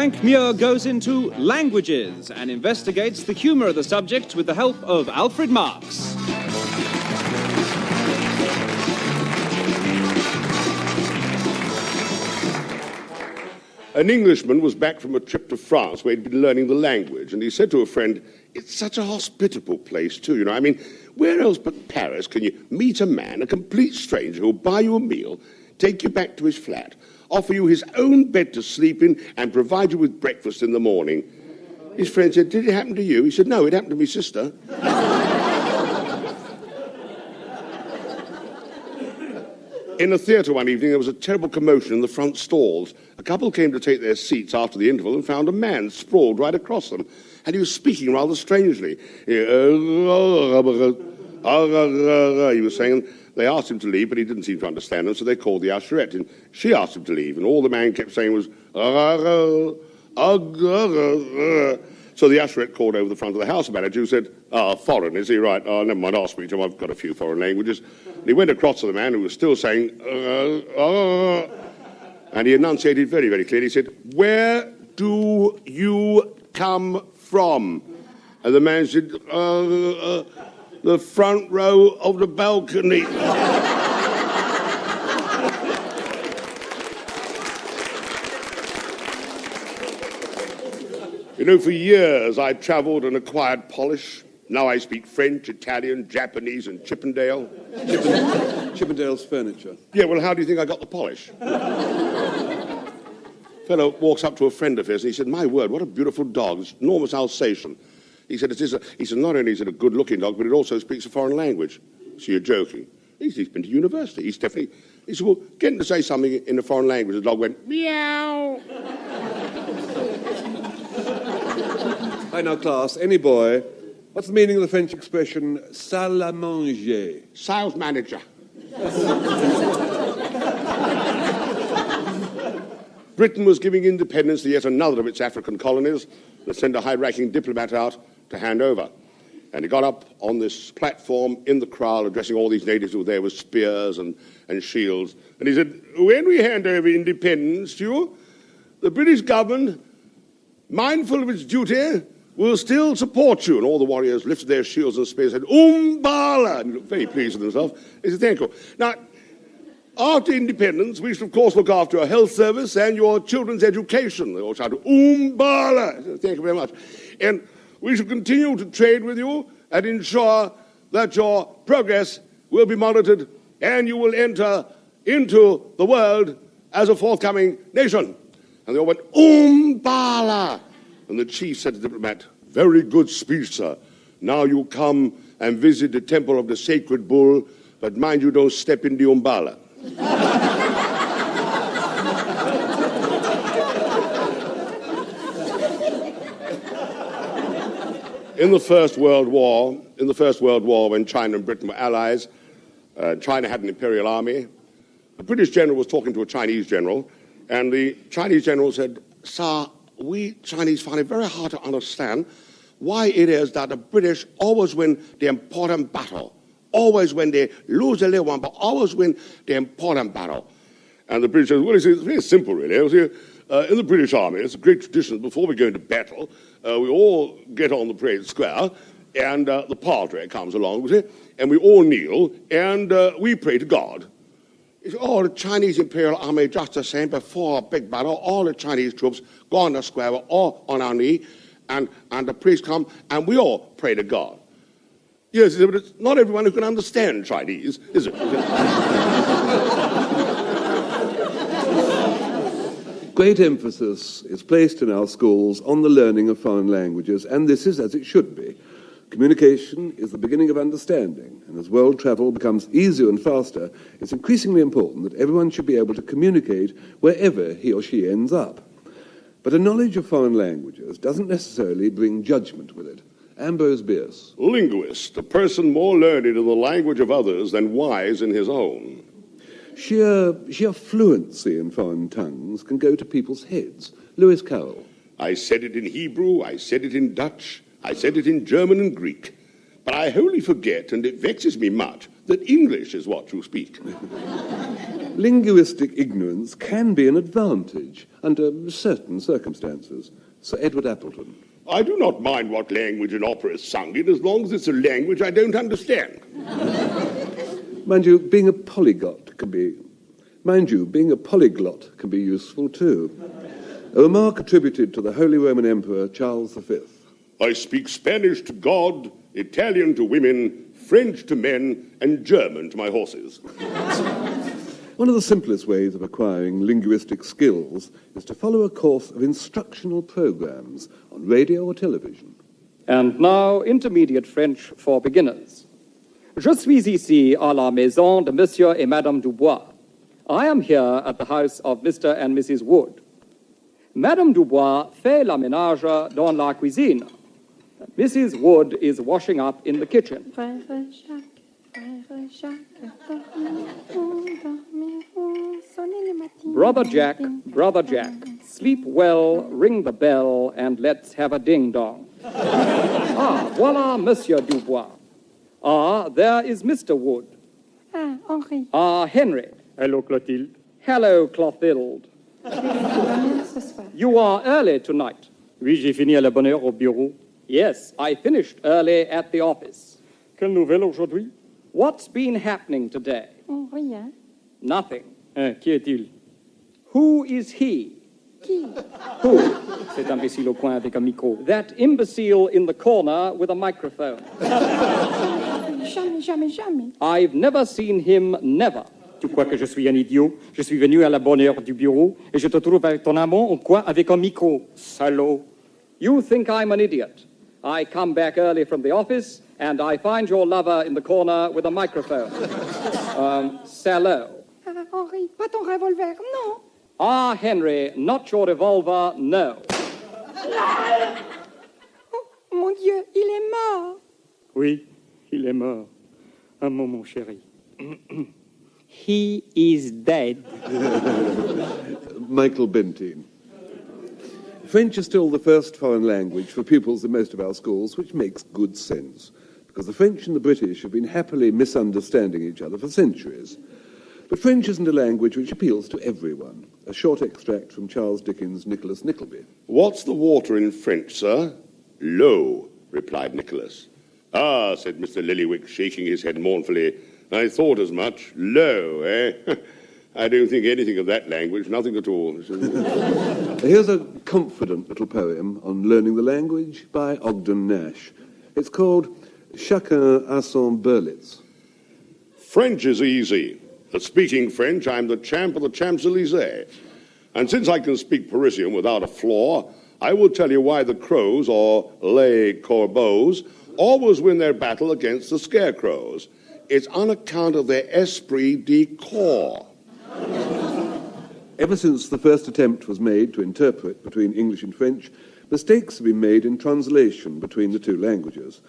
Frank Muir goes into languages and investigates the humor of the subject with the help of Alfred Marks. An Englishman was back from a trip to France where he'd been learning the language, and he said to a friend, "It's such a hospitable place too, you know. I mean, where else but Paris can you meet a man, a complete stranger, who'll buy you a meal, take you back to his flat, offer you his own bed to sleep in, and provide you with breakfast in the morning?" His friend said, "Did it happen to you?" He said, "No, it happened to my sister." In a theatre one evening, there was a terrible commotion in the front stalls. A couple came to take their seats after the interval and found a man sprawled right across them. And he was speaking rather strangely. He was saying. They asked him to leave, but he didn't seem to understand them, so they called the usherette. And she asked him to leave, and all the man kept saying was... So the usherette called over the front of the house manager, who said, "Foreign, is he? Right. Oh, never mind, I'll speak to him. I've got a few foreign languages." And he went across to the man, who was still saying, and he enunciated very, very clearly. He said, "Where do you come from?" And the man said, "The front row of the balcony." You know, for years I travelled and acquired polish. Now I speak French, Italian, Japanese, and Chippendale. Chippendale's furniture. Yeah, well, how do you think I got the polish? Fellow walks up to a friend of his and he said, "My word, what a beautiful dog, this enormous Alsatian." He said, he said, "Not only is it a good-looking dog, but it also speaks a foreign language." So you're joking. He's been to university. He said, "Well, get him to say something in a foreign language." The dog went, "Meow." Hi, now, class, any boy, what's the meaning of the French expression, salle à manger? Sales manager. Britain was giving independence to yet another of its African colonies. They sent a high-ranking diplomat out to hand over. And he got up on this platform in the crowd, addressing all these natives who were there with spears and shields. And he said, "When we hand over independence to you, the British government, mindful of its duty, will still support you." And all the warriors lifted their shields and spears and said, "Umbala!" And he looked very pleased with himself. He said, "Thank you. Now, after independence, we should, of course, look after your health service and your children's education." They all shouted, "Umbala!" Said, "Thank you very much. And we should continue to trade with you and ensure that your progress will be monitored and you will enter into the world as a forthcoming nation." And they all went, "Umbala!" And the chief said to the diplomat, "Very good speech, sir. Now you come and visit the temple of the sacred bull, but mind you don't step in the Umbala." In the First World War, when China and Britain were allies, China had an imperial army. A British general was talking to a Chinese general, and the Chinese general said, "Sir, we Chinese find it very hard to understand why it is that the British always win the important battle. Always when they lose a little one, but always win the important battle." And the British said, "Well, it's very simple, really. In the British Army, it's a great tradition. Before we go into battle, we all get on the parade square, and the padre comes along, and we all kneel, and we pray to God." He said, "Oh, the Chinese Imperial Army, just the same. Before a big battle, all the Chinese troops go on the square, we're all on our knee, and the priests come, and we all pray to God." Yes, he said, "But it's not everyone who can understand Chinese, is it?" Great emphasis is placed in our schools on the learning of foreign languages, and this is as it should be. Communication is the beginning of understanding, and as world travel becomes easier and faster, it's increasingly important that everyone should be able to communicate wherever he or she ends up. But a knowledge of foreign languages doesn't necessarily bring judgment with it. Ambrose Bierce. Linguist, a person more learned in the language of others than wise in his own. Sheer fluency in foreign tongues can go to people's heads. Lewis Carroll. "I said it in Hebrew, I said it in Dutch, I said it in German and Greek. But I wholly forget, and it vexes me much, that English is what you speak. Linguistic ignorance can be an advantage under certain circumstances. Sir Edward Appleton. I do not mind what language an opera is sung in, as long as it's a language I don't understand. Mind you, being a polyglot can be useful too. A remark attributed to the Holy Roman Emperor Charles V. I speak Spanish to God, Italian to women, French to men, and German to my horses. One of the simplest ways of acquiring linguistic skills is to follow a course of instructional programs on radio or television. And now, intermediate French for beginners. Je suis ici à la maison de Monsieur et Madame Dubois. I am here at the house of Mr. and Mrs. Wood. Madame Dubois fait la ménage dans la cuisine. Mrs. Wood is washing up in the kitchen. Brother Jack, sleep well, ring the bell, and let's have a ding-dong. Ah, voilà Monsieur Dubois. Ah, there is Mr. Wood. Ah, Henri. Ah, Henry. Hello, Clotilde. Hello, Clotilde. You are early tonight. Oui, j'ai fini à la bonne heure au bureau. Yes, I finished early at the office. Quelle nouvelle aujourd'hui? What's been happening today? Rien. Nothing. Qui est-il? Who is he? Qui? Who? Cet imbécile au coin avec un micro. That imbecile in the corner with a microphone. Jamais. I've never seen him, never. Tu crois que je suis un idiot? Je suis venu à la bonne heure du bureau et je te trouve avec ton amant au coin avec un micro. Salaud. You think I'm an idiot. I come back early from the office and I find your lover in the corner with a microphone. Salaud. Ah, Henri, pas ton revolver, non. Ah, Henry, not your revolver, no. Oh, mon Dieu, il est mort. Oui, il est mort. Un mot, mon chéri. He is dead. Michael Bentine. French is still the first foreign language for pupils in most of our schools, which makes good sense, because the French and the British have been happily misunderstanding each other for centuries. But French isn't a language which appeals to everyone. A short extract from Charles Dickens' Nicholas Nickleby. What's the water in French, sir? Low, replied Nicholas. Ah, said Mr. Lillywick, shaking his head mournfully. I thought as much. Low, eh? I don't think anything of that language, nothing at all. Here's a confident little poem on learning the language by Ogden Nash. It's called Chacun a son Berlitz. French is easy. At speaking French, I'm the champ of the Champs-Élysées. And since I can speak Parisian without a flaw, I will tell you why the crows, or les corbeaux, always win their battle against the scarecrows. It's on account of their esprit de corps. Ever since the first attempt was made to interpret between English and French, mistakes have been made in translation between the two languages.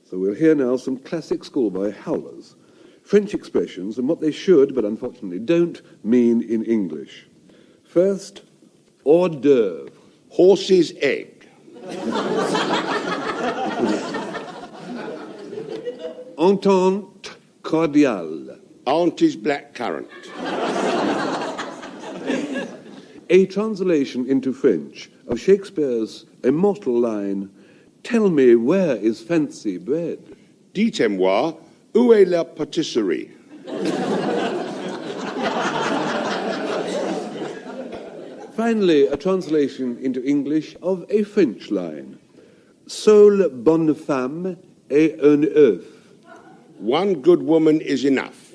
So we'll hear now some classic schoolboy howlers. French expressions and what they should, but unfortunately don't, mean in English. First, hors d'oeuvre. Horse's egg. Entente cordiale. Auntie's black currant. A translation into French of Shakespeare's immortal line, "Tell me, where is fancy bred?" Dites-moi, où est la pâtisserie? Finally, a translation into English of a French line, "Seule bonne femme est un œuf." One good woman is enough.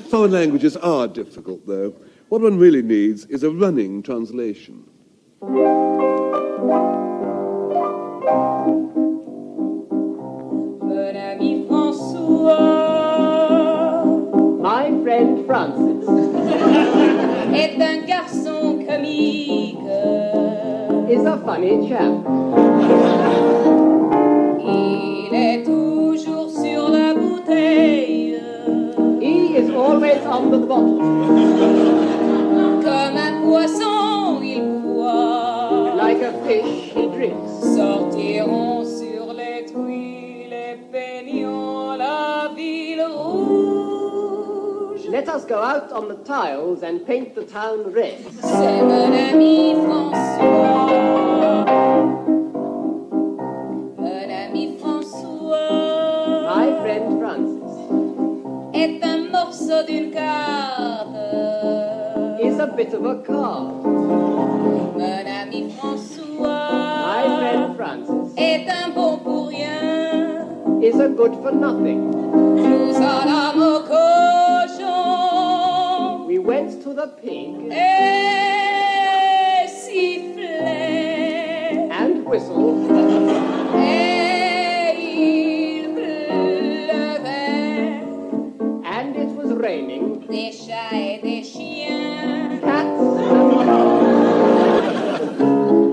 Foreign languages are difficult, though. What one really needs is a running translation. Mon ami François, My friend Francis est un garçon comique. is a funny chap. Il est toujours sur la bouteille. He is always on the bottle, Comme un poisson, il boit. like a fish he drinks. Sortiront sur les truies les peignons Let us go out on the tiles and paint the town red. C'est mon ami François. Mon ami François. My friend Francis Est un morceau d'une carte. is a bit of a card. Mon ami François. My friend Francis Est un bon pour rien. is a good for nothing. Nous allons au cochon. We went to the pig Et sifflait. and whistled, Et il pleuvait. and it was raining. Des chats et des chiens. Cats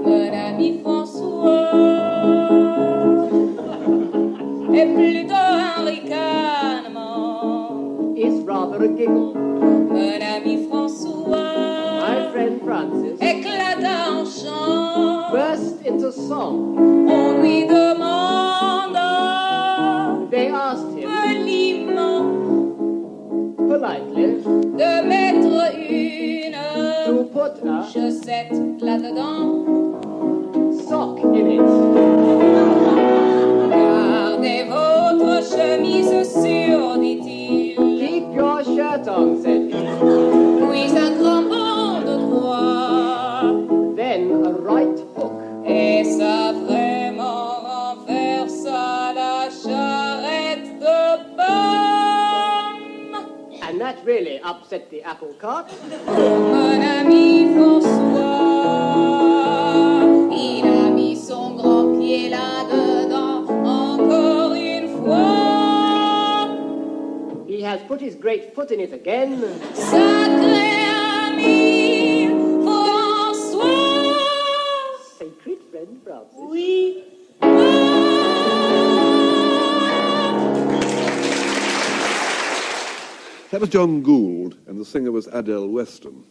Mon ami François est plutôt un ricanement. is rather a giggle. Mon ami François My friend Francis éclata en chant. burst into song. On lui demanda They asked him poliment politely de mettre une to put a chaussette là-dedans. sock in it. Gardez votre chemise sûre, dit-il. Keep your shirt on, said he. Puis un grand bond de droit. Then a right hook. Et ça vraiment renversa la charrette de pommes. And that really upset the apple cart. Mon ami François, il a mis son grand pied là-dedans encore une fois. He has put his great foot in it again. Sacré ami François. Sacred friend Francis. Oui. That was John Gould, and the singer was Adele Weston.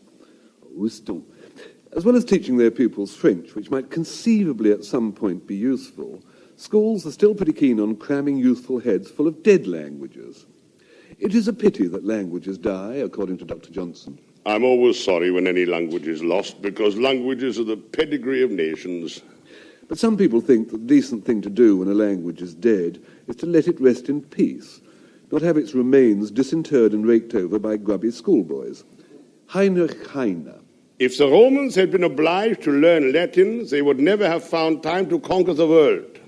As well as teaching their pupils French, which might conceivably at some point be useful, schools are still pretty keen on cramming youthful heads full of dead languages. It is a pity that languages die, according to Dr. Johnson. I'm always sorry when any language is lost, because languages are the pedigree of nations. But some people think that the decent thing to do when a language is dead is to let it rest in peace, not have its remains disinterred and raked over by grubby schoolboys. Heinrich Heine. If the Romans had been obliged to learn Latin, they would never have found time to conquer the world.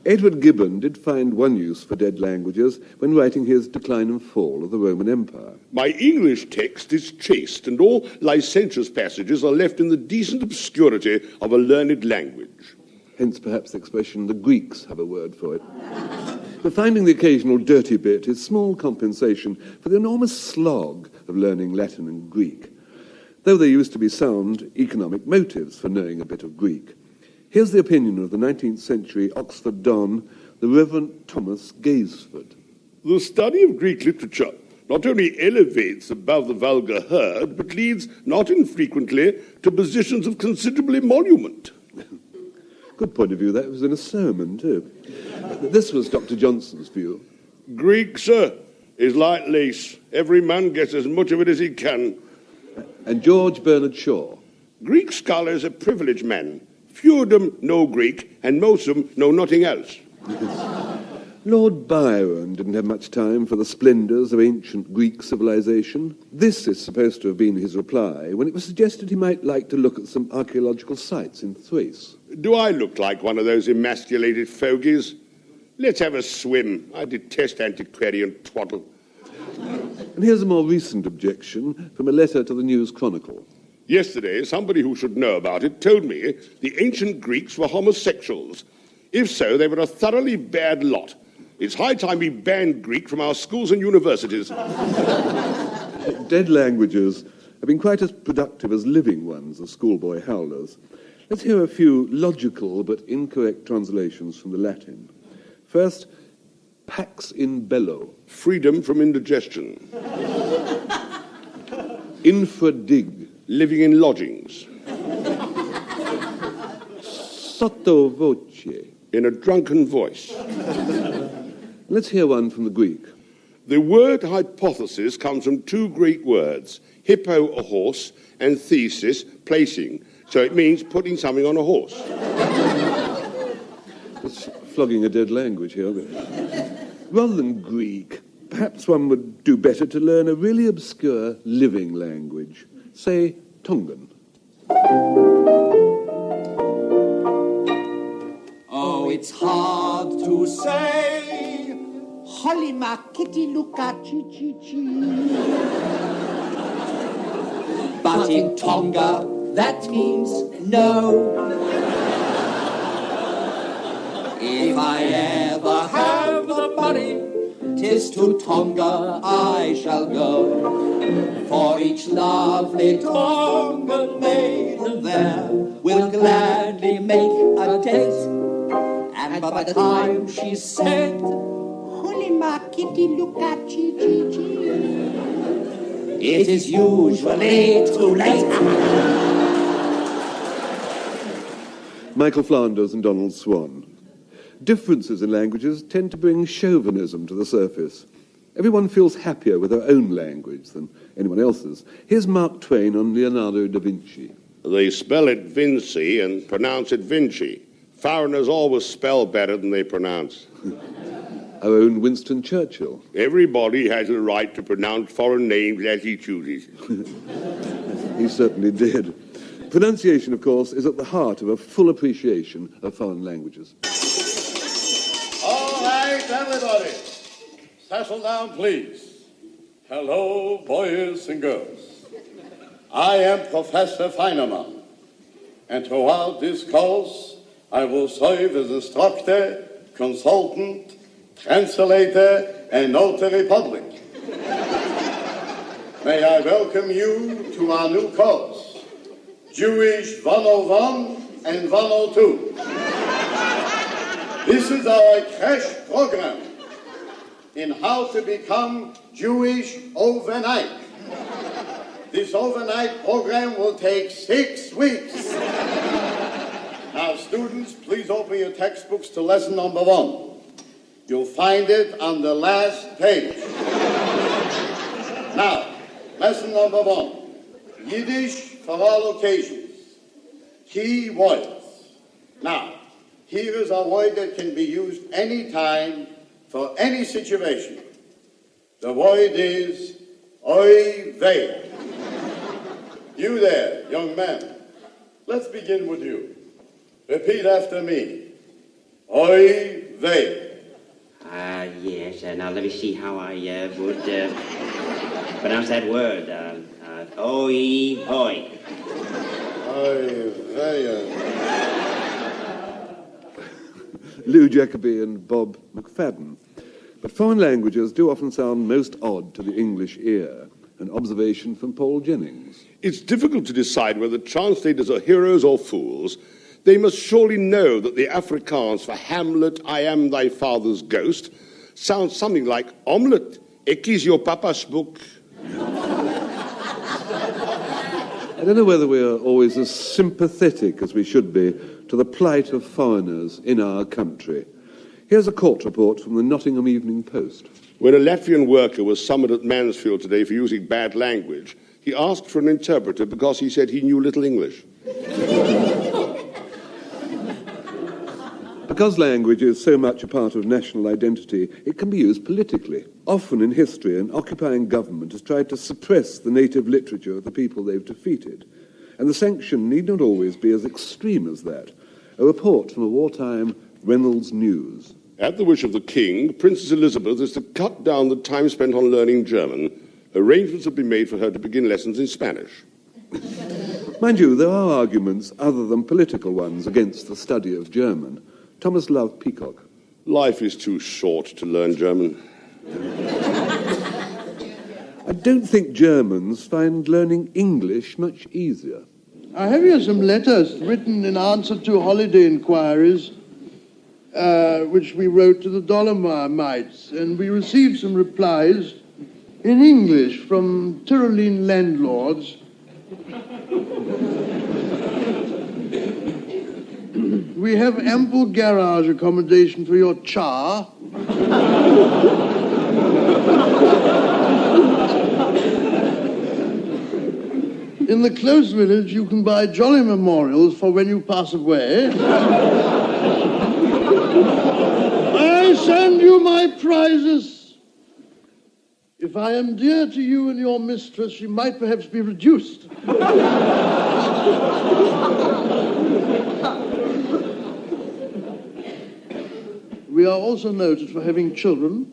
Edward Gibbon did find one use for dead languages when writing his Decline and Fall of the Roman Empire. My English text is chaste, and all licentious passages are left in the decent obscurity of a learned language. Hence perhaps the expression, the Greeks have a word for it. But finding the occasional dirty bit is small compensation for the enormous slog of learning Latin and Greek, though there used to be sound economic motives for knowing a bit of Greek. Here's the opinion of the 19th century Oxford Don, the Reverend Thomas Gaisford. The study of Greek literature not only elevates above the vulgar herd, but leads not infrequently to positions of considerable emolument. Good point of view. That was in a sermon, too. This was Dr. Johnson's view. Greek, sir, is like lace. Every man gets as much of it as he can. And George Bernard Shaw. Greek scholars are privileged men. Few of them know Greek, and most of them know nothing else. Lord Byron didn't have much time for the splendours of ancient Greek civilization. This is supposed to have been his reply when it was suggested he might like to look at some archaeological sites in Thrace. Do I look like one of those emasculated fogies? Let's have a swim. I detest antiquarian twaddle. And here's a more recent objection from a letter to the News Chronicle. Yesterday, somebody who should know about it told me the ancient Greeks were homosexuals. If so, they were a thoroughly bad lot. It's high time we banned Greek from our schools and universities. Dead languages have been quite as productive as living ones, as schoolboy howlers. Let's hear a few logical but incorrect translations from the Latin. First, pax in bello. Freedom from indigestion. Infradig. Living in lodgings. Sotto voce. In a drunken voice. Let's hear one from the Greek. The word hypothesis comes from two Greek words, hippo, a horse, and thesis, placing. So it means putting something on a horse. It's flogging a dead language here. Rather than Greek, perhaps one would do better to learn a really obscure living language. Say, Tongan. Oh, it's hard to say. Holima kitty luka chi chi chi. But in Tonga, that means no. If I ever have the money, 'tis to Tonga I shall go. For each lovely Tongan maiden there will gladly make a date. And by the time she's said, Hulima kitty luka chi chi chi, it is usually too late. Michael Flanders and Donald Swan. Differences in languages tend to bring chauvinism to the surface. Everyone feels happier with their own language than anyone else's. Here's Mark Twain on Leonardo da Vinci. They spell it Vinci and pronounce it Vinci. Foreigners always spell better than they pronounce. Our own Winston Churchill. Everybody has a right to pronounce foreign names as he chooses. He certainly did. Pronunciation, of course, is at the heart of a full appreciation of foreign languages. All right, everybody. Settle down, please. Hello, boys and girls. I am Professor Feinerman, and throughout this course, I will serve as instructor, consultant, translator, and notary public. May I welcome you to our new course, Jewish 101 and 102. This is our crash program in how to become Jewish overnight. This overnight program will take 6 weeks. Now, students, please open your textbooks to lesson number 1. You'll find it on the last page. Now, lesson number 1. Yiddish for all occasions. Key words. Now, here is a word that can be used any time for any situation. The word is oy vey. You there, young man. Let's begin with you. Repeat after me. Oy vey. Yes, now let me see how I would pronounce that word. Oy vey. Oy vey. Lou Jacoby and Bob McFadden. But foreign languages do often sound most odd to the English ear. An observation from Paul Jennings. It's difficult to decide whether translators are heroes or fools. They must surely know that the Afrikaans for Hamlet, I am thy father's ghost, sounds something like omelette, ek is your papa's book. I don't know whether we are always as sympathetic as we should be to the plight of foreigners in our country. Here's a court report from the Nottingham Evening Post. When a Latvian worker was summoned at Mansfield today for using bad language, he asked for an interpreter because he said he knew little English. Because language is so much a part of national identity, it can be used politically. Often in history, an occupying government has tried to suppress the native literature of the people they've defeated. And the sanction need not always be as extreme as that. A report from a wartime Reynolds News. At the wish of the King, Princess Elizabeth is to cut down the time spent on learning German. Arrangements have been made for her to begin lessons in Spanish. Mind you, there are arguments other than political ones against the study of German. Thomas Love Peacock. Life is too short to learn German. I don't think Germans find learning English much easier. I have here some letters written in answer to holiday inquiries, which we wrote to the Dolomites, and we received some replies in English from Tyrolean landlords. We have ample garage accommodation for your char. In the close village, you can buy jolly memorials for when you pass away. I send you my prizes. If I am dear to you and your mistress, she might perhaps be reduced. We are also noted for having children.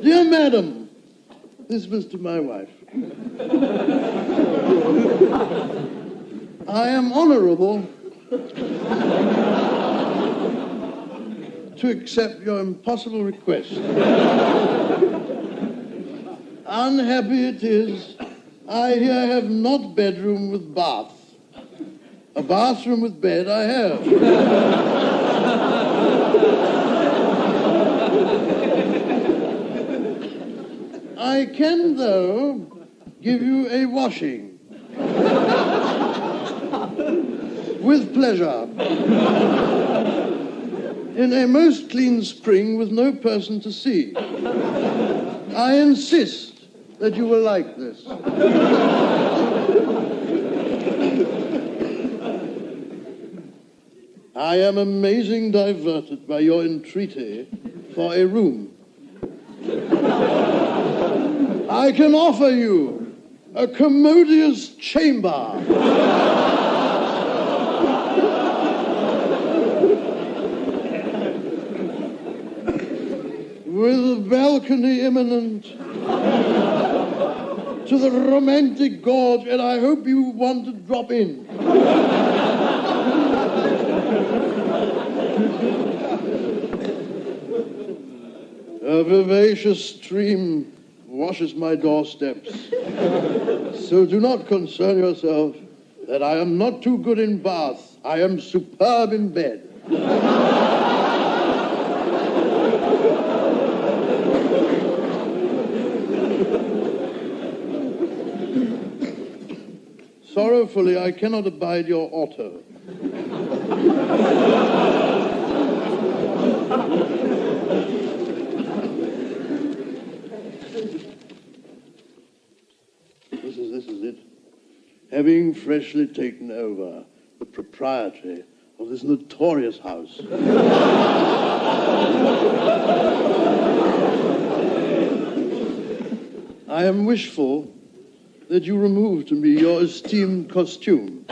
Dear madam, this was to my wife. I am honorable to accept your impossible request. Unhappy it is, I here have not bedroom with bath. A bathroom with bed I have. I can, though, give you a washing. With pleasure. In a most clean spring with no person to see. I insist that you will like this. I am amazing diverted by your entreaty for a room. I can offer you a commodious chamber. With a balcony imminent to the romantic gorge, and I hope you want to drop in. A vivacious stream washes my doorsteps. So do not concern yourself that I am not too good in bath. I am superb in bed. Sorrowfully, I cannot abide your auto. This is it. Having freshly taken over the proprietary of this notorious house. I am wishful that you remove to me your esteemed costume.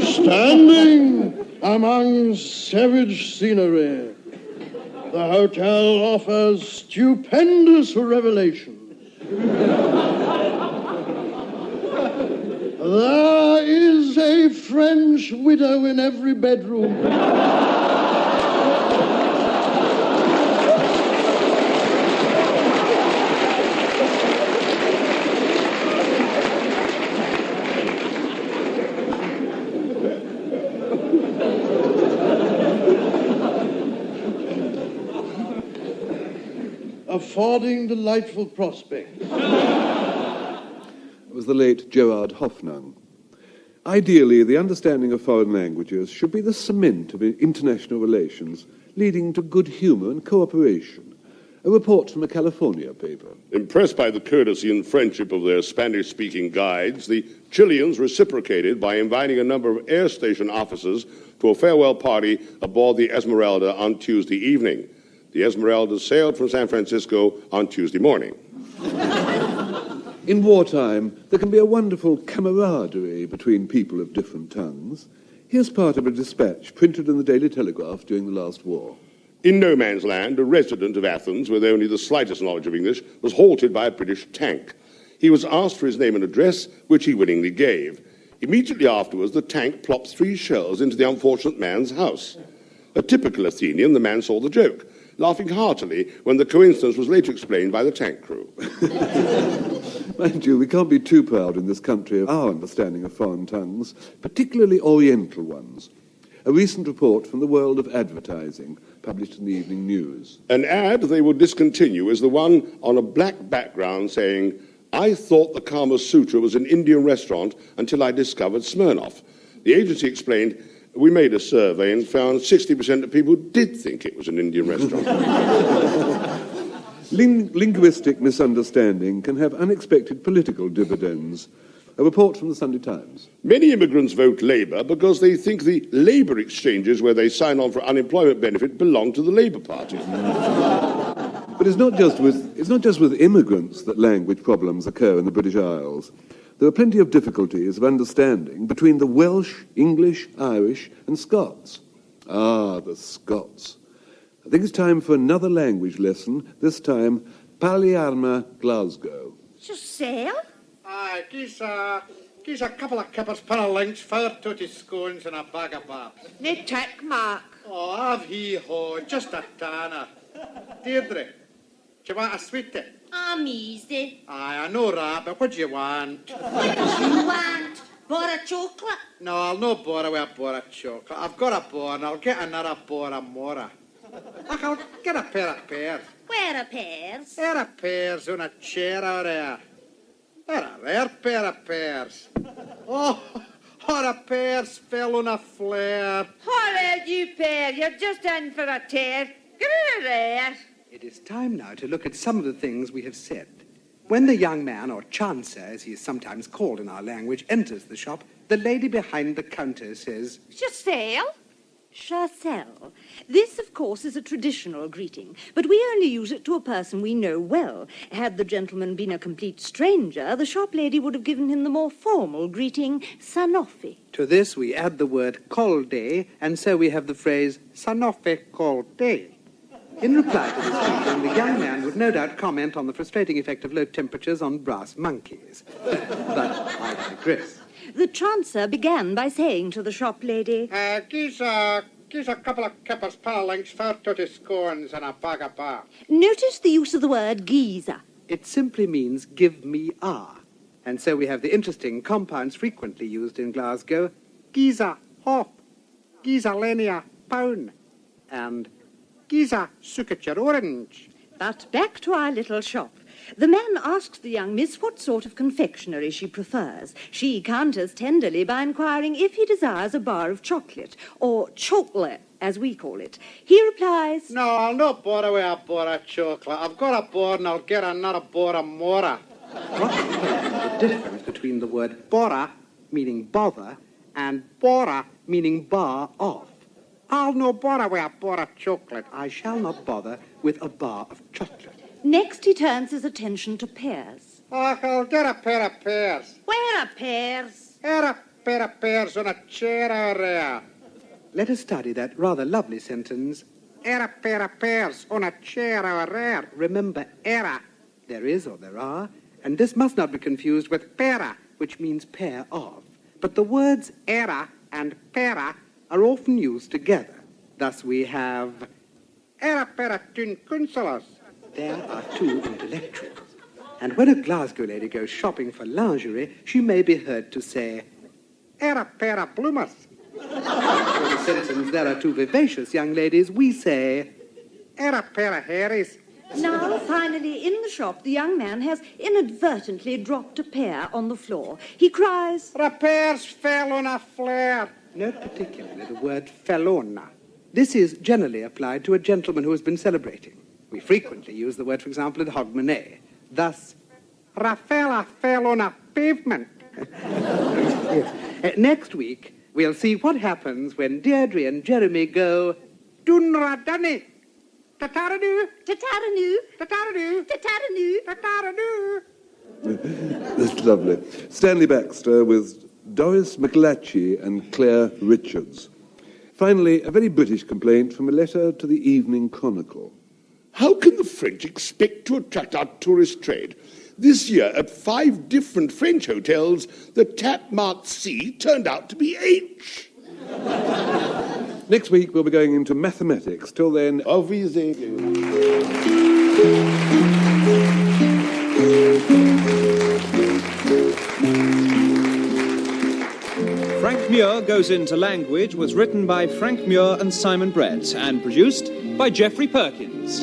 Standing among savage scenery, the hotel offers stupendous revelation. There is a French widow in every bedroom. Affording delightful prospects. It was the late Gerard Hoffnung. Ideally, the understanding of foreign languages should be the cement of international relations, leading to good humour and cooperation. A report from a California paper. Impressed by the courtesy and friendship of their Spanish-speaking guides, the Chileans reciprocated by inviting a number of air station officers to a farewell party aboard the Esmeralda on Tuesday evening. The Esmeralda sailed from San Francisco on Tuesday morning. In wartime, there can be a wonderful camaraderie between people of different tongues. Here's part of a dispatch printed in the Daily Telegraph during the last war. In no man's land, a resident of Athens with only the slightest knowledge of English was halted by a British tank. He was asked for his name and address, which he willingly gave. Immediately afterwards, the tank plopped 3 shells into the unfortunate man's house. A typical Athenian, the man saw the joke, laughing heartily when the coincidence was later explained by the tank crew. Mind you, we can't be too proud in this country of our understanding of foreign tongues, particularly Oriental ones. A recent report from the world of advertising, published in the Evening News. An ad they would discontinue is the one on a black background saying, "I thought the Kama Sutra was an Indian restaurant until I discovered Smirnoff." The agency explained, "We made a survey and found 60% of people did think it was an Indian restaurant." Linguistic misunderstanding can have unexpected political dividends. A report from the Sunday Times. Many immigrants vote Labour because they think the labour exchanges where they sign on for unemployment benefit belong to the Labour Party. But it's not just with immigrants that language problems occur in the British Isles. There are plenty of difficulties of understanding between the Welsh, English, Irish and Scots. Ah, the Scots. I think it's time for another language lesson, this time Paliarma, Glasgow. Just sail? Aye, geez a couple of kippers, pan of links, 4 tooty scones and a bag of babs. No trick, Mark. Oh, have he-ho, just a tanner. Deirdre, do you want a sweetie? I'm easy. Aye, I know that, but what do you want? What do you want? Bought a chocolate? No, I'll no bore with a bore of chocolate. I've got a bore and I'll get another bore of more. I'll get a pair of pears. Where are pears? Pair of pears on a chair out there. They're a rare pair of pears. Oh, our pears fell on a flare. Horrid, you pear. You're just in for a tear. Give it a rare. It is time now to look at some of the things we have said. When the young man, or chancer, as he is sometimes called in our language, enters the shop, the lady behind the counter says, Chassel? Chassel. This, of course, is a traditional greeting, but we only use it to a person we know well. Had the gentleman been a complete stranger, the shop lady would have given him the more formal greeting, Sanofi. To this we add the word colde, and so we have the phrase Sanofi colde. In reply to this greeting, the young man would no doubt comment on the frustrating effect of low temperatures on brass monkeys. But I digress. The trancer began by saying to the shop lady, Geez a couple of kippers, pan of links, 4 tooty scones and a bag of babs. Notice the use of the word geezer. It simply means give me a. And so we have the interesting compounds frequently used in Glasgow, geezer, hop, geezer, lenia, pound, and geezer, sucatcher, orange. But back to our little shop. The man asks the young miss what sort of confectionery she prefers. She counters tenderly by inquiring if he desires a bar of chocolate, or chocolate, as we call it. He replies, No, I'll not bore with a bar of chocolate. I've got a bar and I'll get another bar of more. What is the difference between the word bora, meaning bother, and bora, meaning bar off? I'll no bother with a bar of chocolate. I shall not bother with a bar of chocolate. Next he turns his attention to pears. Oh, I'll get a pair of pears. Where are pears? Here a pair of pears on a chair out there. Let us study that rather lovely sentence. Here a pair of pears on a chair out there. Remember, era, there is or there are, and this must not be confused with pera, which means pair of. But the words era and pera are often used together. Thus we have, here a pair of tin consolas. There are two intellectuals. And when a Glasgow lady goes shopping for lingerie, she may be heard to say, here a pair of bloomers. For the sentence, there are two vivacious young ladies, we say, here a pair of Harrys. Now, finally, in the shop, the young man has inadvertently dropped a pear on the floor. He cries, The pears fell on a flare. Note particularly the word fellona. This is generally applied to a gentleman who has been celebrating. We frequently use the word, for example, in Hogmanay. Thus, Raffaella fell on a pavement. Yes. Next week, we'll see what happens when Deirdre and Jeremy go, Dunradunny. Tataradu. Tataranu. Tataradu. Tataranu. Tataradu. That's lovely. Stanley Baxter with Doris McLatchie and Claire Richards. Finally, a very British complaint from a letter to the Evening Chronicle. How can the French expect to attract our tourist trade? This year, at 5 different French hotels, the tap marked C turned out to be H. Next week, we'll be going into mathematics. Till then, auf Wiedersehen. Frank Muir Goes Into Language was written by Frank Muir and Simon Brett and produced by Geoffrey Perkins.